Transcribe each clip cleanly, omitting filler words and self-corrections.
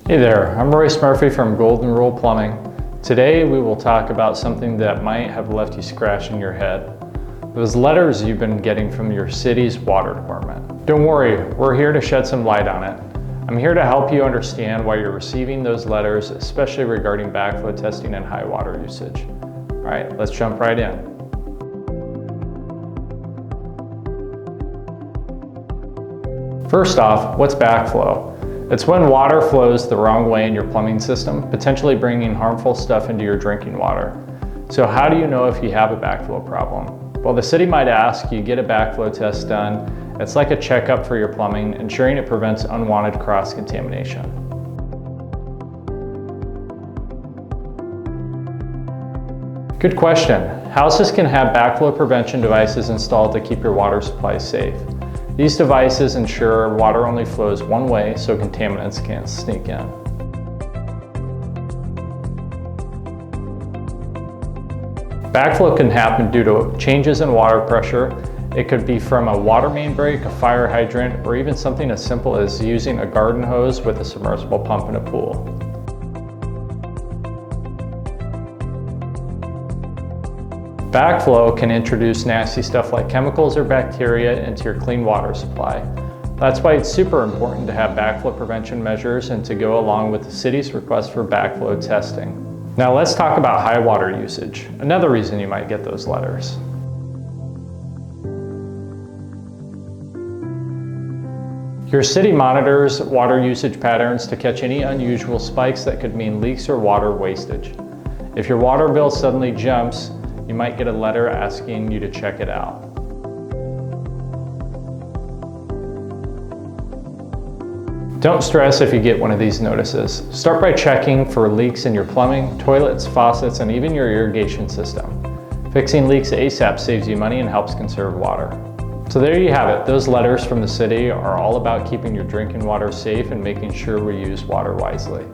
Hey there, I'm Royce Murphy from Golden Rule Plumbing. Today we will talk about something that might have left you scratching your head. Those letters you've been getting from your city's water department. Don't worry, we're here to shed some light on it. I'm here to help you understand why you're receiving those letters, especially regarding backflow testing and high water usage. All right, let's jump right in. First off, what's backflow? It's when water flows the wrong way in your plumbing system, potentially bringing harmful stuff into your drinking water. So how do you know if you have a backflow problem? Well, the city might ask you get a backflow test done. It's like a checkup for your plumbing, ensuring it prevents unwanted cross-contamination. Good question. Houses can have backflow prevention devices installed to keep your water supply safe. These devices ensure water only flows one way so contaminants can't sneak in. Backflow can happen due to changes in water pressure. It could be from a water main break, a fire hydrant, or even something as simple as using a garden hose with a submersible pump in a pool. Backflow can introduce nasty stuff like chemicals or bacteria into your clean water supply. That's why it's super important to have backflow prevention measures and to go along with the city's request for backflow testing. Now let's talk about high water usage, another reason you might get those letters. Your city monitors water usage patterns to catch any unusual spikes that could mean leaks or water wastage. If your water bill suddenly jumps, you might get a letter asking you to check it out. Don't stress if you get one of these notices. Start by checking for leaks in your plumbing, toilets, faucets, and even your irrigation system. Fixing leaks ASAP saves you money and helps conserve water. So there you have it. Those letters from the city are all about keeping your drinking water safe and making sure we use water wisely.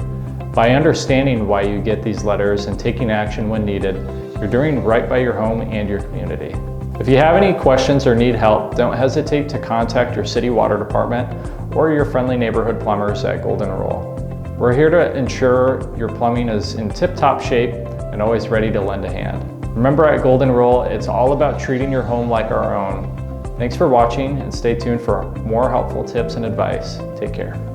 By understanding why you get these letters and taking action when needed, you're doing right by your home and your community. If you have any questions or need help, don't hesitate to contact your city water department or your friendly neighborhood plumbers at Golden Rule. We're here to ensure your plumbing is in tip-top shape and always ready to lend a hand. Remember, at Golden Rule, it's all about treating your home like our own. Thanks for watching and stay tuned for more helpful tips and advice. Take care.